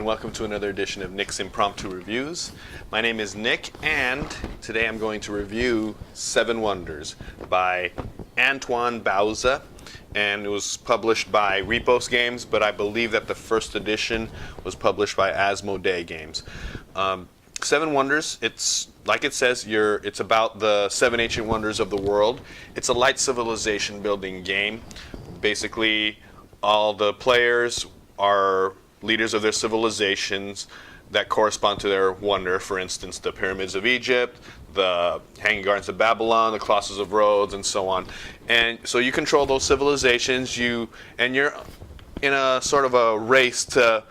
welcome to another edition of Nick's Impromptu Reviews. My name is Nick, and today I'm going to review Seven Wonders by Antoine Bauza, and it was published by Repos Games, but I believe that the first edition was published by Asmodee Games. Seven Wonders, it's like it says, it's about the seven ancient wonders of the world. It's a light civilization building game. Basically, all the players are leaders of their civilizations that correspond to their wonder. For instance, the pyramids of Egypt, the Hanging Gardens of Babylon, the Colossus of Rhodes, and so on. And so you control those civilizations. You're in a sort of a race to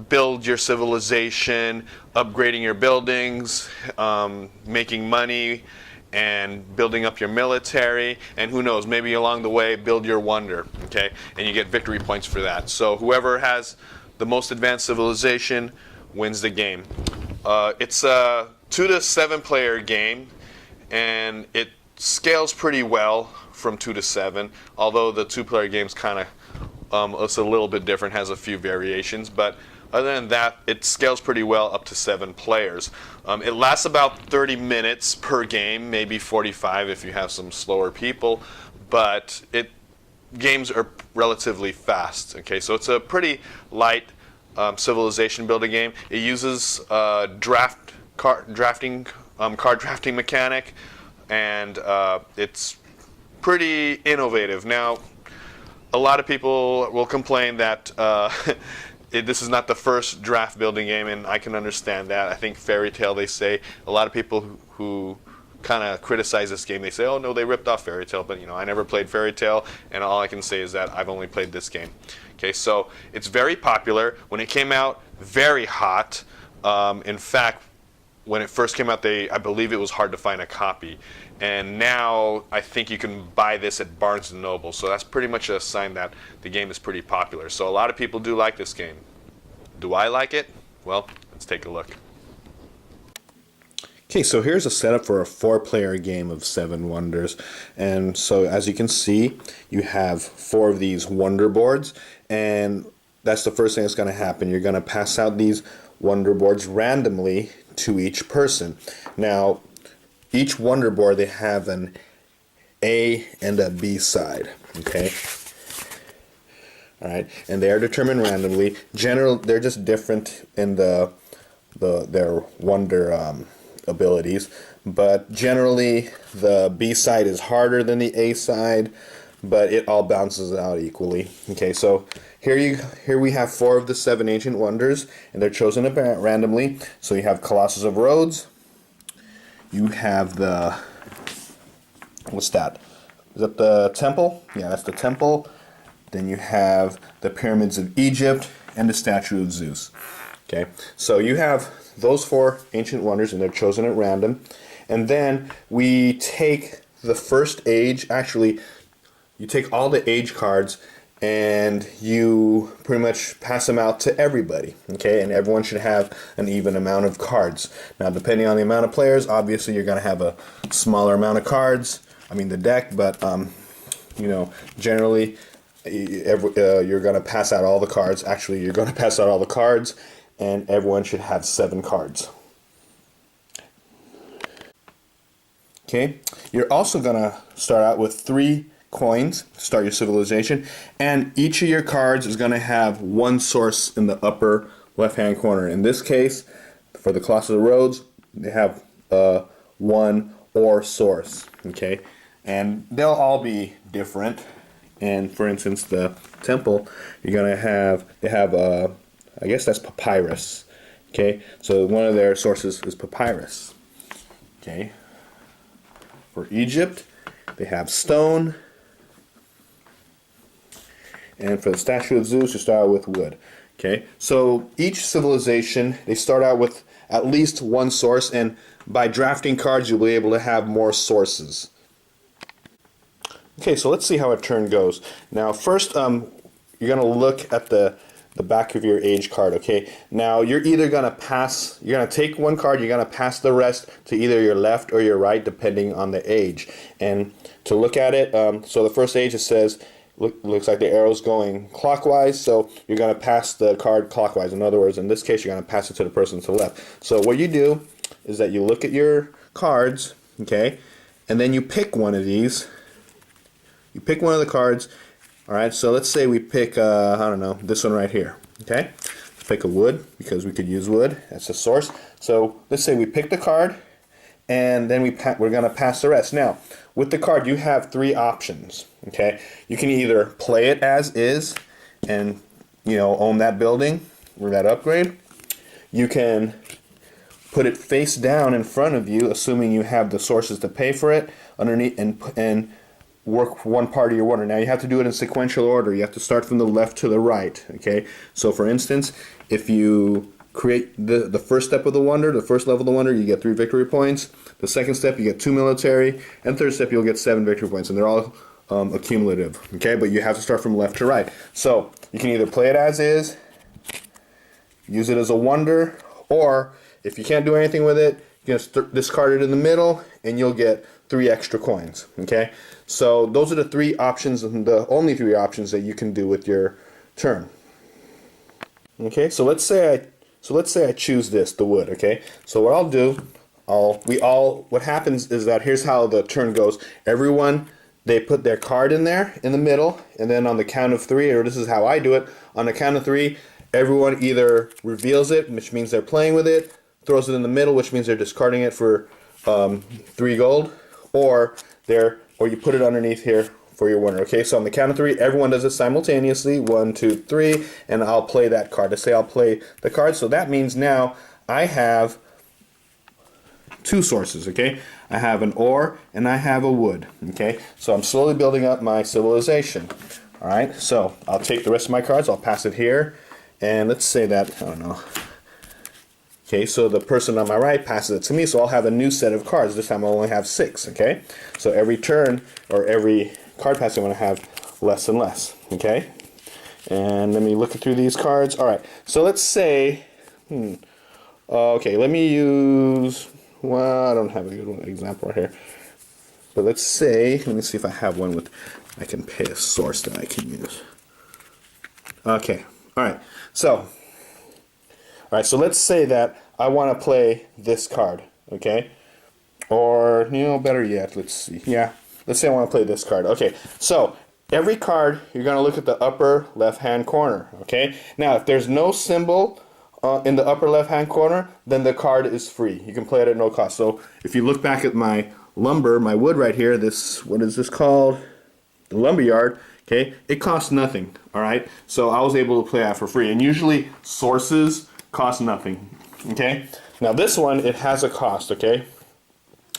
build your civilization, upgrading your buildings, making money, and building up your military, and who knows, maybe along the way build your wonder, okay? And you get victory points for that. So whoever has the most advanced civilization wins the game. It's a 2 to 7 player game, and it scales pretty well from 2 to 7, although the 2-player game's kind of it's a little bit different, has a few variations, but other than that, it scales pretty well up to 7 players. It lasts about 30 minutes per game, maybe 45 if you have some slower people, but games are relatively fast. Okay, so it's a pretty light civilization building game. It uses card drafting mechanic, and it's pretty innovative. Now, a lot of people will complain that this is not the first draft building game, and I can understand that. I think Fairy Tale, they say, a lot of people who kind of criticize this game, they say, oh no, they ripped off Fairy Tale, but I never played Fairy Tale, and all I can say is that I've only played this game. Okay, so it's very popular. When it came out, very hot. In fact, when it first came out, I believe it was hard to find a copy. And now I think you can buy this at Barnes & Noble. So that's pretty much a sign that the game is pretty popular. So a lot of people do like this game. Do I like it? Well, let's take a look. Okay, so here's a setup for a 4-player game of Seven Wonders. And so as you can see, you have 4 of these wonder boards, and that's the first thing that's going to happen. You're going to pass out these wonder boards randomly to each person. Now, each wonder board, they have an A and a B side, okay? All right, and they are determined randomly. They're just different in their wonder abilities, but generally the B side is harder than the A side, but it all bounces out equally. Okay, so here we have 4 of the 7 ancient wonders, and they're chosen randomly. So you have Colossus of Rhodes, you have what's that? Is that the temple? Yeah, that's the temple. Then you have the pyramids of Egypt and the statue of Zeus. Okay, so you have those 4 ancient wonders, and they're chosen at random. And then we take the first age. Actually, you take all the age cards and you pretty much pass them out to everybody. Okay, and everyone should have an even amount of cards. Now, depending on the amount of players, obviously you're going to have a smaller amount of cards. I mean the deck, but generally you're going to pass out all the cards. Actually, you're going to pass out all the cards, and everyone should have 7 cards. Okay, you're also going to start out with 3 coins to start your civilization, and each of your cards is going to have 1 source in the upper left-hand corner. In this case, for the Colossus of Rhodes, they have 1 ore source. Okay, and they'll all be different. And for instance, the temple, they have I guess that's papyrus. Okay, so one of their sources is papyrus. Okay, for Egypt, they have stone. And for the statue of Zeus, you start out with wood. Okay, so each civilization, they start out with at least 1 source, and by drafting cards, you'll be able to have more sources. Okay, so let's see how a turn goes. Now, first, you're going to look at the back of your age card. Okay, now you're either going to take 1 card, you're going to pass the rest to either your left or your right, depending on the age. And to look at it, so the first age, it says looks like the arrow's going clockwise, so you're going to pass the card clockwise. In other words, in this case, you're going to pass it to the person to the left. So what you do is that you look at your cards, okay, and then you pick one of these. You pick one of the cards. All right, so let's say we pick, I don't know, this one right here, okay? Let's pick a wood, because we could use wood as a source. So let's say we pick the card, and then we're going to pass the rest. Now, with the card, you have three options, okay? You can either play it as is and, own that building or that upgrade. You can put it face down in front of you, assuming you have the sources to pay for it, underneath, and work one part of your wonder. Now, you have to do it in sequential order. You have to start from the left to the right, okay? So, for instance, if you create the first step of the wonder, the first level of the wonder, you get 3 victory points. The second step, you get 2 military. And third step, you'll get 7 victory points. And they're all accumulative, okay? But you have to start from left to right. So you can either play it as is, use it as a wonder, or if you can't do anything with it, you can discard it in the middle, and you'll get 3 extra coins, okay? So those are the 3 options, and the only 3 options that you can do with your turn. Okay, so let's say I choose this, the wood, okay? So what I'll do, what happens is that here's how the turn goes. Everyone, they put their card in there, in the middle, and then on the count of 3, or this is how I do it, on the count of 3, everyone either reveals it, which means they're playing with it, throws it in the middle, which means they're discarding it for 3 gold, or you put it underneath here for your winner. Okay, so on the count of 3, everyone does it simultaneously. 1, 2, 3, and I'll play that card. Let's say I'll play the card. So that means now I have 2 sources. Okay, I have an ore and I have a wood. Okay, so I'm slowly building up my civilization. All right, so I'll take the rest of my cards. I'll pass it here, and let's say that, I don't know. Okay, so the person on my right passes it to me, so I'll have a new set of cards. This time I'll only have 6, okay? So every turn, or every card pass, I'm going to have less and less, okay? And let me look through these cards. All right, so let's say, okay, let me use, well, I don't have a good example right here. But let's say, let me see if I have one with, I can pay a source that I can use. Okay, all right, so let's say that I want to play this card, okay? Or, better yet, let's see. Yeah, let's say I want to play this card. Okay, so every card, you're going to look at the upper left-hand corner, okay? Now, if there's no symbol in the upper left-hand corner, then the card is free. You can play it at no cost. So if you look back at my lumber, my wood right here, this, what is this called? The lumberyard. Okay, it costs nothing, all right? So I was able to play that for free. And usually sources cost nothing, okay? Now this one, it has a cost, okay?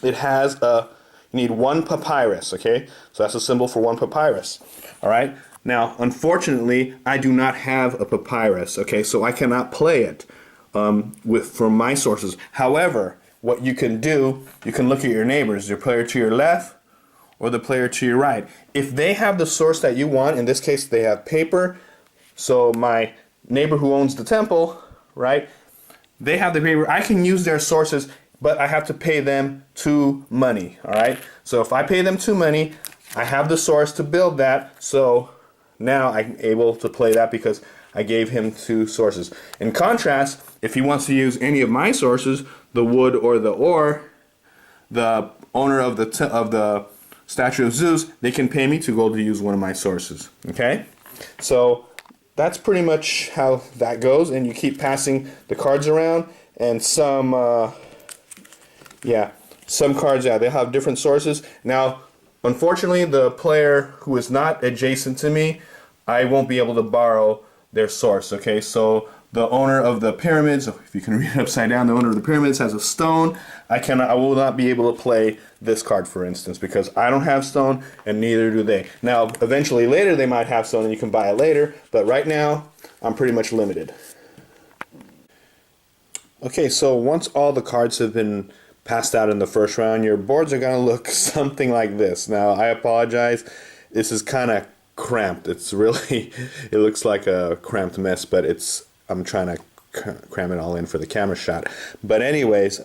It has you need 1 papyrus, okay? So that's a symbol for 1 papyrus, all right? Now, unfortunately, I do not have a papyrus, okay? So I cannot play it from my sources. However, what you can do, you can look at your neighbors, your player to your left, or the player to your right. If they have the source that you want, in this case they have paper, so my neighbor who owns the temple, right, they have the paper, I can use their sources, but I have to pay them 2 money, all right? So if I pay them 2 money, I have the source to build that, so now I'm able to play that because I gave him 2 sources. In contrast, if he wants to use any of my sources, the wood or the ore, the owner of the statue of Zeus, they can pay me 2 gold to use one of my sources. Okay? So that's pretty much how that goes, and you keep passing the cards around, and some cards, they have different sources. Now, unfortunately, the player who is not adjacent to me, I won't be able to borrow their source. Okay? So the owner of the pyramids, if you can read it upside down, the owner of the pyramids has a stone. I will not be able to play this card, for instance, because I don't have stone and neither do they. Now, eventually later they might have stone and you can buy it later, but right now I'm pretty much limited. Okay, so once all the cards have been passed out in the first round, your boards are going to look something like this. Now, I apologize. This is kind of cramped. It's really, it looks like a cramped mess, but I'm trying to cram it all in for the camera shot. But anyways,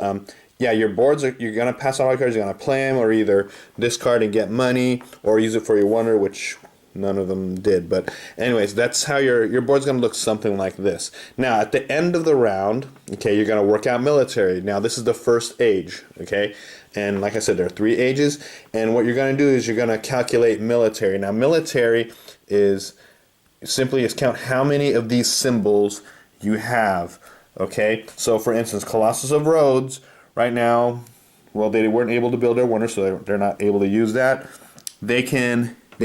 yeah, your boards you're going to pass out all cards, you're going to play them, or either discard and get money, or use it for your wonder, which none of them did. But anyways, that's how your board's going to look something like this. Now, at the end of the round, okay, you're going to work out military. Now, this is the first age, okay? And like I said, there are 3 ages. And what you're going to do is you're going to calculate military. Now, military is simply count how many of these symbols you have, okay? So, for instance, Colossus of Rhodes, right now, well, they weren't able to build their wonder, so they're not able to use that. They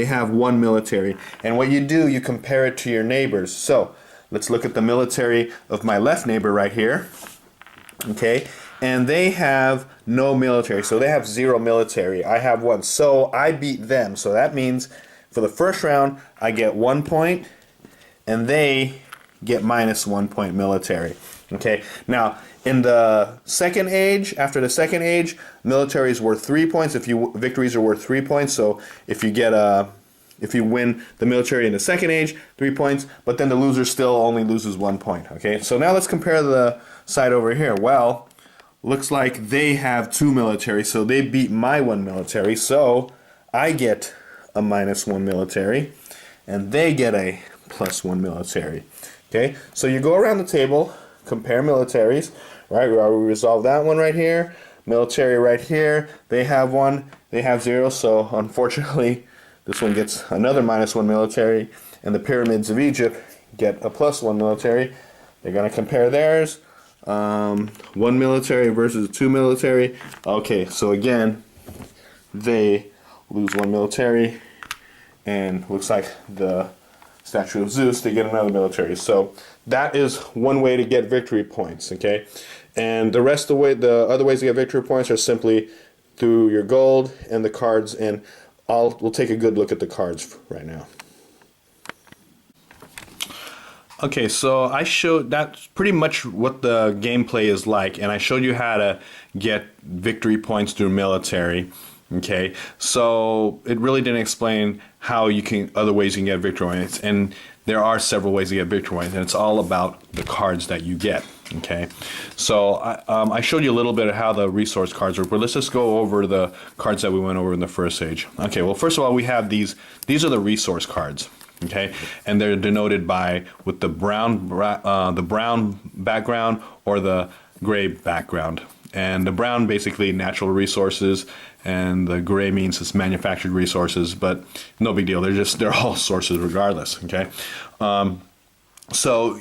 have 1 military. And what you do, you compare it to your neighbors. So, let's look at the military of my left neighbor right here, okay? And they have no military, so they have 0 military. I have 1, so I beat them. So that means for the first round, I get 1 point, and they get -1 point military. Okay. Now, in the second age, after the second age, military is worth 3 points. Victories are worth 3 points. So if you win the military in the second age, 3 points. But then the loser still only loses 1 point. Okay. So now let's compare the side over here. Well, looks like they have 2 military, so they beat my 1 military. So I get a -1 military, and they get a +1 military. Okay, so you go around the table, compare militaries, right? We already resolved that one right here. Military right here, they have 1, they have 0, so unfortunately this one gets another -1 military, and the pyramids of Egypt get a +1 military. They're going to compare theirs. 1 military versus 2 military. Okay, so again, they lose 1 military, and looks like the statue of Zeus, they get another military. So that is one way to get victory points, okay? And the other ways to get victory points are simply through your gold and the cards, and we'll take a good look at the cards right now. Okay, so that's pretty much what the gameplay is like, and I showed you how to get victory points through military. Okay, so it really didn't explain how other ways you can get victory points, and there are several ways to get victory points, and it's all about the cards that you get. Okay, so I showed you a little bit of how the resource cards work, but let's just go over the cards that we went over in the first age. Okay, well, first of all, we have these are the resource cards. Okay, and they're denoted with the brown background or the gray background. And the brown basically natural resources, and the gray means it's manufactured resources, but no big deal. They're all sources regardless. Okay, so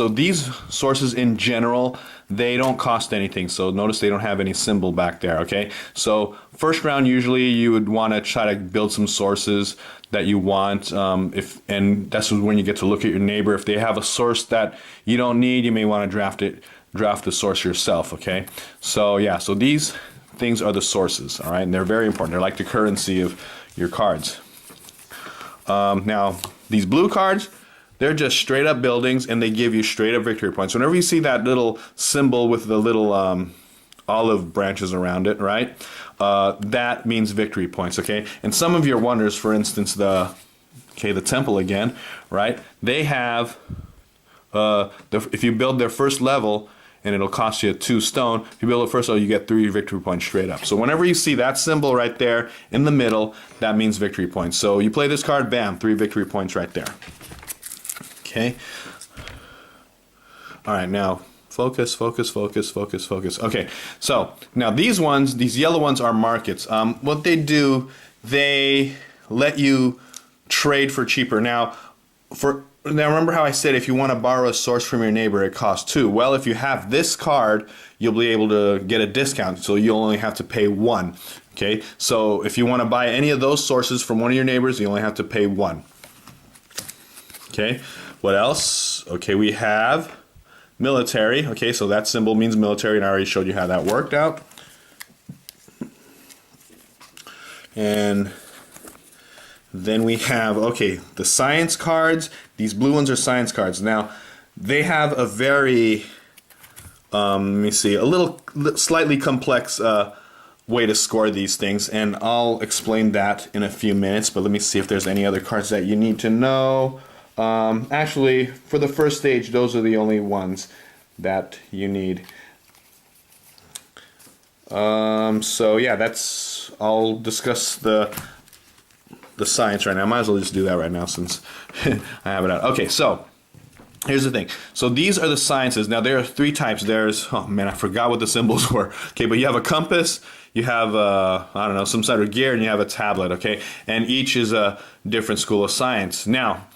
these sources in general, they don't cost anything. So notice they don't have any symbol back there. Okay, so first round usually you would want to try to build some sources that you want. And that's when you get to look at your neighbor. If they have a source that you don't need, you may want to draft the source yourself. Okay, so so these things are the sources. All right, and they're very important. They're like the currency of your cards. Now these blue cards, they're just straight up buildings, and they give you straight up victory points. Whenever you see that little symbol with the little olive branches around it, right? That means victory points. Okay, and some of your wonders, for instance, the temple again, right? They have if you build their first level, and it'll cost you 2 stone. If you build it first level, you get 3 victory points straight up. So whenever you see that symbol right there in the middle, that means victory points. So you play this card, bam, 3 victory points right there. Okay. All right, now focus, focus, focus, focus, focus. Okay, so now these yellow ones are markets. What they do, they let you trade for cheaper. Now remember how I said if you want to borrow a source from your neighbor, it costs 2. Well, if you have this card, you'll be able to get a discount, so you'll only have to pay 1. Okay, so if you want to buy any of those sources from one of your neighbors, you only have to pay 1. Okay, what else? Okay, we have military. Okay, so that symbol means military, and I already showed you how that worked out. And then we have, the science cards. These blue ones are science cards. Now, they have a very, slightly complex way to score these things, and I'll explain that in a few minutes, but let me see if there's any other cards that you need to know. Actually, for the first stage, those are the only ones that you need. I'll discuss the science right now. I might as well just do that right now since I have it out. Okay, so here's the thing. So these are the sciences. Now there are three types. There's, oh man, I forgot what the symbols were. Okay, but you have a compass, you have I don't know, some sort of gear, and you have a tablet, okay? And each is a different school of science. Now,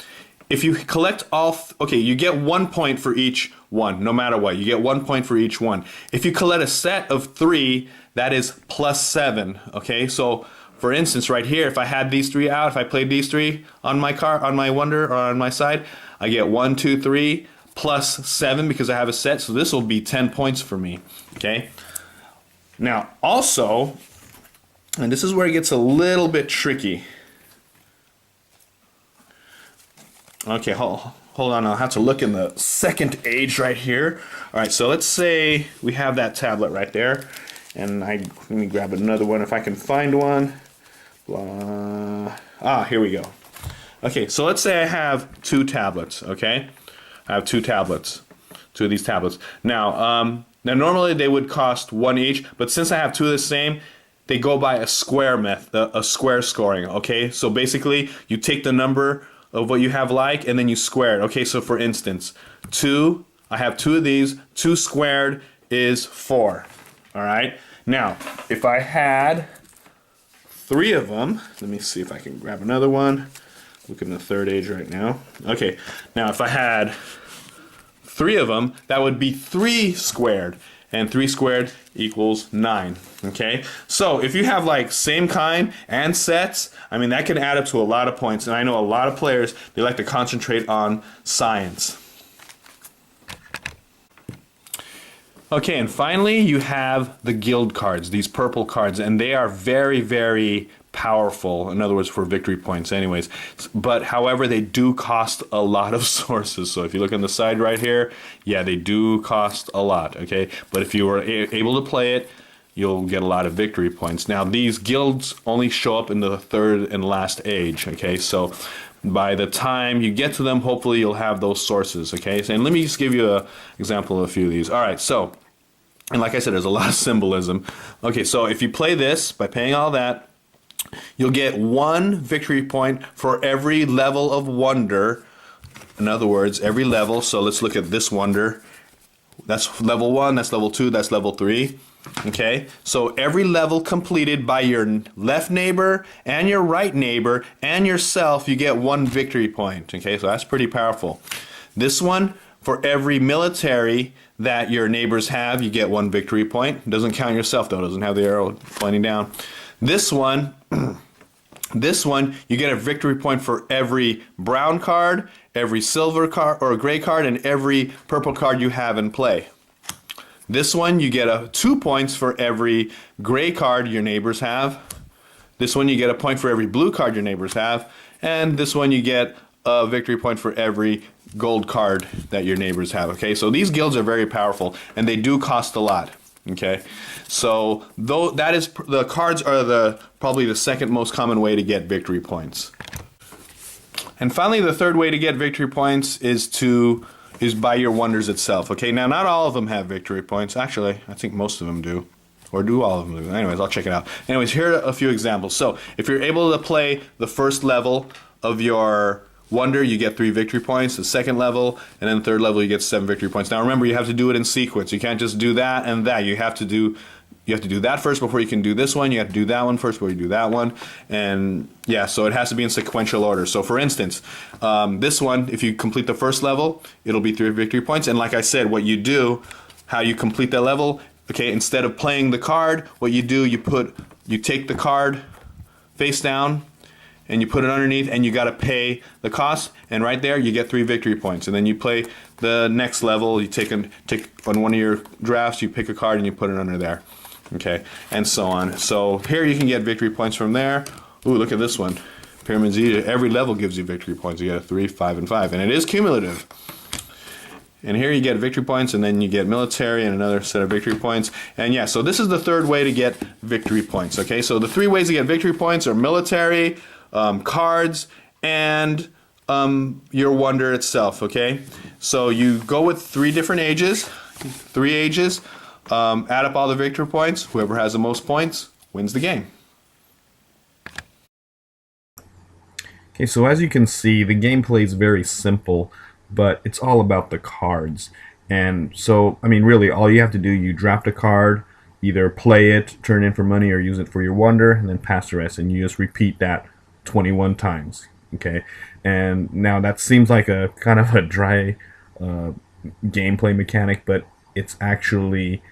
if you collect all, okay, you get 1 point for each one, no matter what. You get 1 point for each one. If you collect a set of 3, that is +7, okay? So, for instance, right here, if I had these 3 out, if I played these 3 on my card, on my wonder, or on my side, I get 1, 2, 3 +7 because I have a set, so this will be 10 points for me, okay? Now, also, and this is where it gets a little bit tricky. Okay, hold on, I'll have to look in the second age right here. All right, so let's say we have that tablet right there, and let me grab another one if I can find one. Here we go. Okay, so let's say I have 2 tablets, okay? I have 2 tablets, 2 of these tablets. Now normally they would cost 1 each, but since I have 2 of the same, they go by a square method, a square scoring, okay? So basically, you take the number of what you have like, and then you square it. Okay, so for instance, 2, I have 2 of these, 2 squared is 4, all right? Now, if I had 3 of them, let me see if I can grab another one. Looking at the third age right now. Okay, now if I had 3 of them, that would be 3 squared, and 3 squared equals 9, okay? So if you have like same kind and sets, I mean that can add up to a lot of points, and I know a lot of players, they like to concentrate on science. Okay, and finally you have the guild cards, these purple cards, and they are very, very powerful, in other words, for victory points anyways. But however, they do cost a lot of sources. So if you look on the side right here, yeah, they do cost a lot, okay? But if you were able to play it, you'll get a lot of victory points. Now, these guilds only show up in the third and last age, okay? So by the time you get to them, hopefully you'll have those sources, okay? And let me just give you an example of a few of these. All right, so, and like I said, there's a lot of symbolism. Okay, so if you play this, by paying all that, you'll get 1 victory point for every level of wonder. In other words, every level. So let's look at this wonder. That's level 1, that's level 2, that's level 3. Okay? So every level completed by your left neighbor and your right neighbor and yourself, you get 1 victory point. Okay? So that's pretty powerful. This one, for every military that your neighbors have, you get 1 victory point. It doesn't count yourself though, it doesn't have the arrow pointing down. This one, you get a victory point for every brown card, every silver card or gray card, and every purple card you have in play. This one, you get 2 points for every gray card your neighbors have. This one, you get a point for every blue card your neighbors have. And this one, you get a victory point for every gold card that your neighbors have. Okay, so these guilds are very powerful, and they do cost a lot. Okay, so though that is, the cards are probably the second most common way to get victory points. And finally, the third way to get victory points is by your wonders itself. Okay, now not all of them have victory points. Actually, I think most of them do, or do all of them do? Anyways, I'll check it out. Anyways, here are a few examples. So if you're able to play the first level of your wonder, you get 3 victory points. The second level, and then the third level, you get 7 victory points. Now remember, you have to do it in sequence. You can't just do that and that. You have to do that first before you can do this one. You have to do that one first before you do that one. And yeah, so it has to be in sequential order. So for instance, this one, if you complete the first level, it'll be 3 victory points. And like I said, what you do, how you complete that level, okay, instead of playing the card, what you do, you take the card face down, and you put it underneath, and you got to pay the cost, and right there you get 3 victory points. And then you play the next level, you take on one of your drafts, you pick a card and you put it under there, okay, and so on. So here you can get victory points from there. Ooh, look at this one, Pyramids Egypt. Every level gives you victory points. You get a 3, 5, and 5, and it is cumulative. And here you get victory points, and then you get military and another set of victory points. And yeah, so this is the third way to get victory points, okay? So the 3 ways to get victory points are military, cards, and your wonder itself, okay? So you go with 3 different ages, 3 ages, add up all the victory points. Whoever has the most points wins the game. Okay, so as you can see, the gameplay is very simple, but it's all about the cards. And so, I mean, really, all you have to do, you draft a card, either play it, turn it in for money, or use it for your wonder, and then pass the rest. And you just repeat that 21 times. Okay, and now that seems like a kind of a dry gameplay mechanic, but it's actually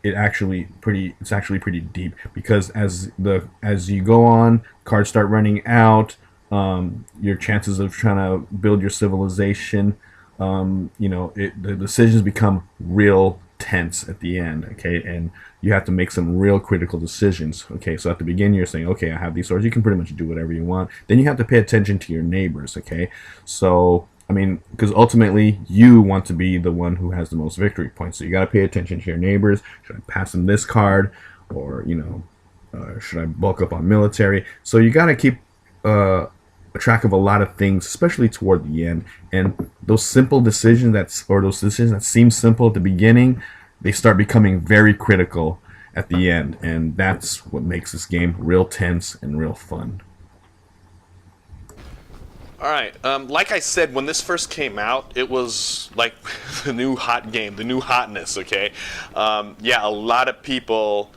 pretty deep, because as you go on, cards start running out. Your chances of trying to build your civilization, the decisions become real tense at the end. Okay, and you have to make some real critical decisions. Okay, so at the beginning you're saying, okay, I have these swords. You can pretty much do whatever you want. Then you have to pay attention to your neighbors. Okay, so I mean, because ultimately you want to be the one who has the most victory points. So you got to pay attention to your neighbors. Should I pass them this card, or should I bulk up on military? So you got to keep a track of a lot of things, especially toward the end. And those simple decisions those decisions that seem simple at the beginning, they start becoming very critical at the end, and that's what makes this game real tense and real fun. All right. Like I said, when this first came out, it was like the new hot game, the new hotness. Okay. Yeah, a lot of people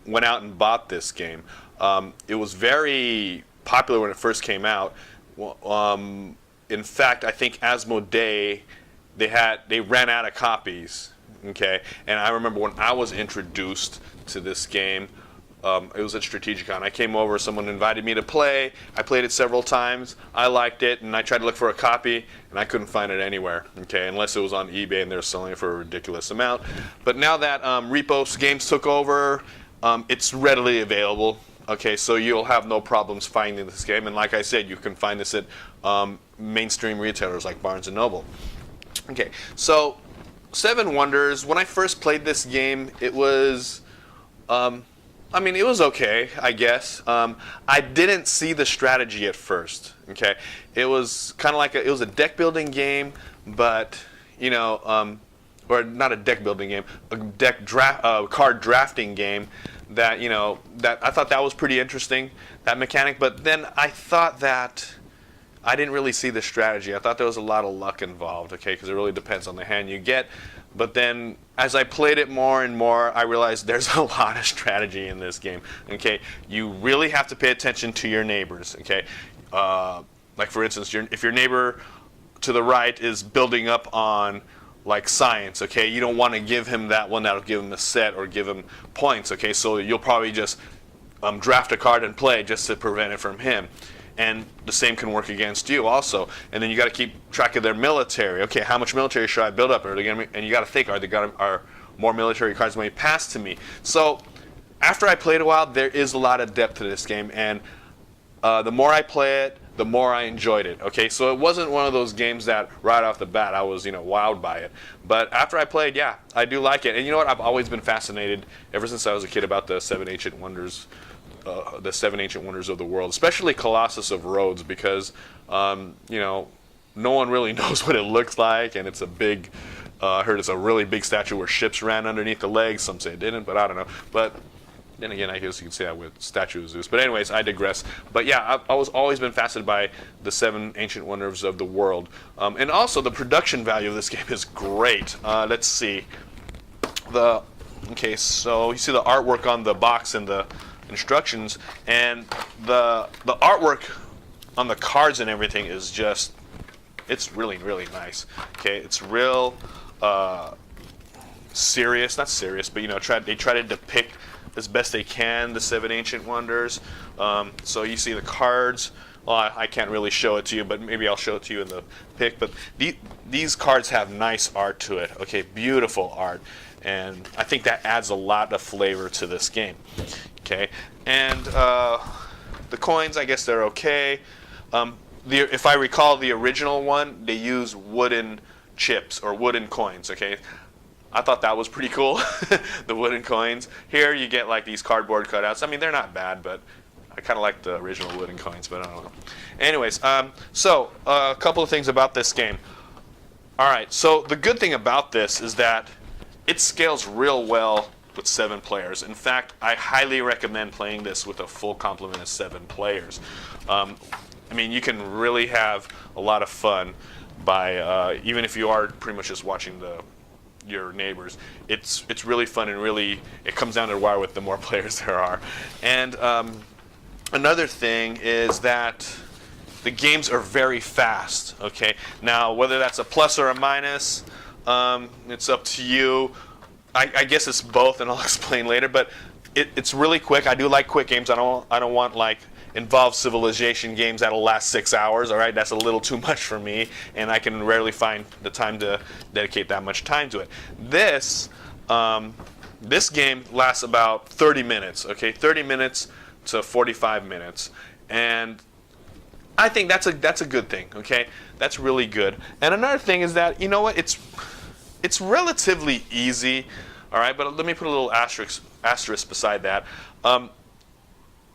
went out and bought this game. It was very popular when it first came out. In fact, I think Asmodee, they ran out of copies. Okay, and I remember when I was introduced to this game, it was at Strategicon. I came over, someone invited me to play. I played it several times. I liked it, and I tried to look for a copy, and I couldn't find it anywhere. Okay, unless it was on eBay and they're selling it for a ridiculous amount. But now that Repos Games took over, it's readily available. Okay, so you'll have no problems finding this game, and like I said, you can find this at mainstream retailers like Barnes & Noble. Okay, so Seven Wonders, when I first played this game, it was, it was okay, I guess. I didn't see the strategy at first, okay? It was kind of like it was a deck building game, but, or not a deck building game, a card drafting game that, that I thought that was pretty interesting, that mechanic. But then I thought that I didn't really see the strategy. I thought there was a lot of luck involved, okay, because it really depends on the hand you get. But then as I played it more and more, I realized there's a lot of strategy in this game, okay? You really have to pay attention to your neighbors, okay? Like, for instance, if your neighbor to the right is building up on, like, science, okay? You don't want to give him that one that'll give him a set or give him points, okay? So you'll probably just draft a card and play just to prevent it from him. And the same can work against you also. And then you got to keep track of their military. Okay, how much military should I build up? And you got to think, are more military cards going to be passed to me? So after I played a while, there is a lot of depth to this game, and the more I play it, the more I enjoyed it. Okay, so it wasn't one of those games that right off the bat I was wowed by it. But after I played, yeah, I do like it. And you know what? I've always been fascinated ever since I was a kid about the Seven Ancient Wonders. The Seven Ancient Wonders of the world, especially Colossus of Rhodes, because no one really knows what it looks like, and it's a big. I heard it's a really big statue where ships ran underneath the legs. Some say it didn't, but I don't know. But then again, I guess you can say that with statue of Zeus. But anyways, I digress. But yeah, I was always been fascinated by the Seven Ancient Wonders of the world, and also the production value of this game is great. Let's see. So you see the artwork on the box and the instructions, and the artwork on the cards and everything is just, it's really, really nice. Okay, it's real serious, not serious, but they try to depict as best they can the Seven Ancient Wonders. So you see the cards. Well, I can't really show it to you, but maybe I'll show it to you in the pic. But these cards have nice art to it. Okay, beautiful art, and I think that adds a lot of flavor to this game. Okay, and the coins, I guess they're okay. If I recall, the original one, they use wooden chips or wooden coins. Okay, I thought that was pretty cool, the wooden coins. Here you get like these cardboard cutouts. I mean, they're not bad, but I kind of like the original wooden coins, but I don't know. Anyways, so a couple of things about this game. All right, so the good thing about this is that it scales real well with 7 players. In fact, I highly recommend playing this with a full complement of 7 players. mean, you can really have a lot of fun by even if you are pretty much just watching your neighbors. It's really fun, and really it comes down to the wire with the more players there are. And another thing is that the games are very fast. Okay, now whether that's a plus or a minus, it's up to you. I guess it's both, and I'll explain later. But it's really quick. I do like quick games. I don't want like involved civilization games that'll last 6 hours. All right, that's a little too much for me, and I can rarely find the time to dedicate that much time to it. This game lasts about 30 minutes. Okay, 30 minutes to 45 minutes, and I think that's a good thing. Okay, that's really good. And another thing is that, you know what, it's relatively easy. All right, but let me put a little asterisk beside that.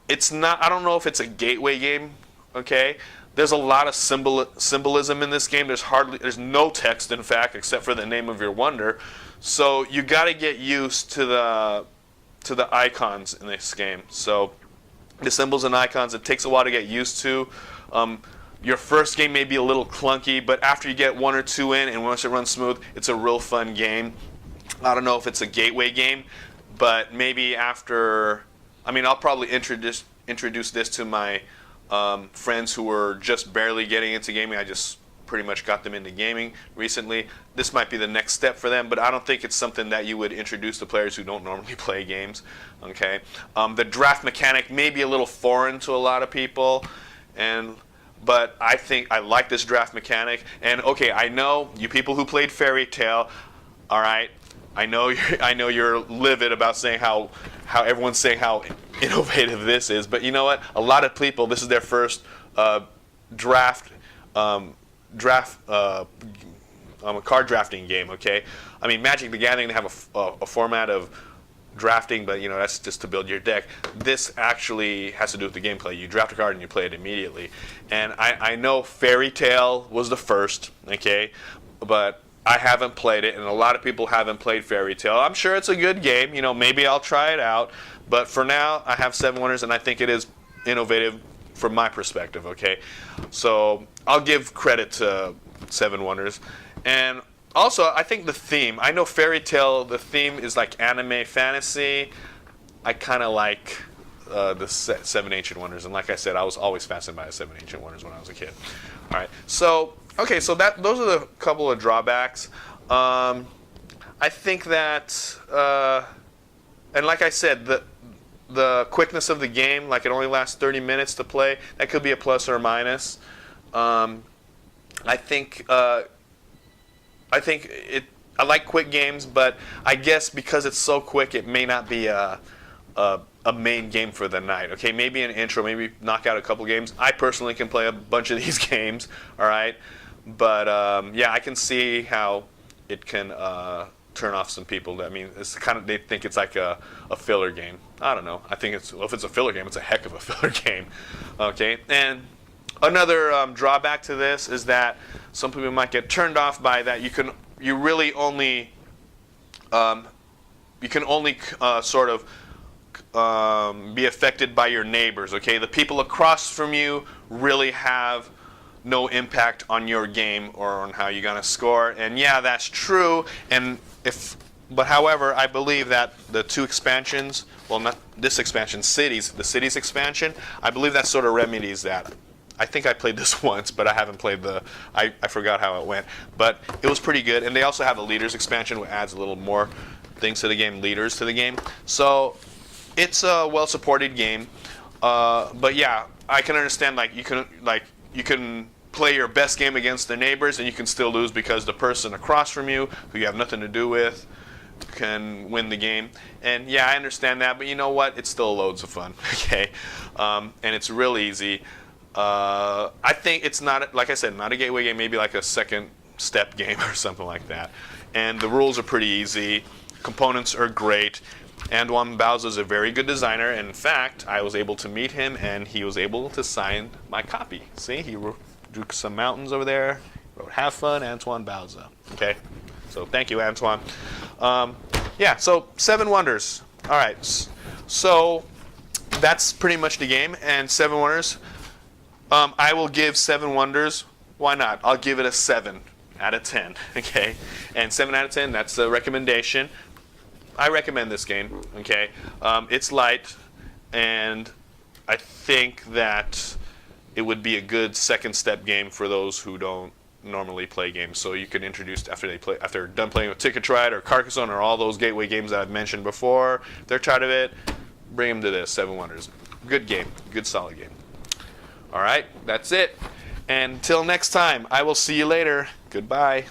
It's not. I don't know if it's a gateway game. Okay, there's a lot of symbolism in this game. There's no text, in fact, except for the name of your wonder. So you got to get used to the icons in this game. So the symbols and icons, it takes a while to get used to. Your first game may be a little clunky, but after you get 1 or 2 in, and once it runs smooth, it's a real fun game. I don't know if it's a gateway game, but maybe after. I mean, I'll probably introduce this to my friends who were just barely getting into gaming. I just pretty much got them into gaming recently. This might be the next step for them, but I don't think it's something that you would introduce to players who don't normally play games. Okay, the draft mechanic may be a little foreign to a lot of people, but I think I like this draft mechanic. And okay, I know you people who played Fairy Tale. All right, I know you're livid about saying how everyone's saying how innovative this is, but you know what? A lot of people, this is their first card drafting game. Okay, I mean, Magic the Gathering, they have a format of drafting, but you know, that's just to build your deck. This actually has to do with the gameplay. You draft a card and you play it immediately. And I know Fairy Tale was the first, okay, but I haven't played it, and a lot of people haven't played Fairy Tale. I'm sure it's a good game. You know, maybe I'll try it out. But for now, I have Seven Wonders, and I think it is innovative from my perspective, okay? So I'll give credit to Seven Wonders. And also, I think the theme. I know Fairy Tale, the theme is like anime fantasy. I kind of like the Seven Ancient Wonders. And like I said, I was always fascinated by the Seven Ancient Wonders when I was a kid. All right, so... Okay, so those are the couple of drawbacks. I think that, and like I said, the quickness of the game, like it only lasts 30 minutes to play, that could be a plus or a minus. I think I like quick games, but I guess because it's so quick, it may not be a main game for the night. Okay, maybe an intro, maybe knock out a couple games. I personally can play a bunch of these games. All right. But yeah, I can see how it can turn off some people. I mean, it's they think it's like a filler game. I don't know. I think if it's a filler game, it's a heck of a filler game. Okay, and another drawback to this is that some people might get turned off by that. You can only sort of be affected by your neighbors. Okay, the people across from you really have no impact on your game or on how you're gonna score. And yeah, that's true. But however, I believe that the 2 expansions, well, not this expansion, the cities expansion, I believe that sort of remedies that. I think I played this once, but I haven't played I forgot how it went. But it was pretty good. And they also have the leaders expansion, which adds a little more things to the game, leaders to the game. So it's a well-supported game. But yeah, I can understand you can play your best game against the neighbors, and you can still lose because the person across from you, who you have nothing to do with, can win the game. And yeah, I understand that, but you know what? It's still loads of fun, okay? And it's real easy. I think it's not, like I said, not a gateway game, maybe like a second step game or something like that. And the rules are pretty easy. Components are great. Antoine Bauza is a very good designer. In fact, I was able to meet him, and he was able to sign my copy. See, he drew some mountains over there. Wrote "Have fun, Antoine Bauza." Okay, so thank you, Antoine. Yeah, so Seven Wonders. All right, so that's pretty much the game. And Seven Wonders, I will give Seven Wonders. Why not? I'll give it a 7 out of 10. Okay, and 7 out of 10. That's a recommendation. I recommend this game. Okay, it's light, and I think that it would be a good second step game for those who don't normally play games. So you can introduce after they're done playing with Ticket to Ride or Carcassonne or all those gateway games that I've mentioned before. If they're tired of it, bring them to this Seven Wonders. Good game, good solid game. All right, that's it. And until next time, I will see you later. Goodbye.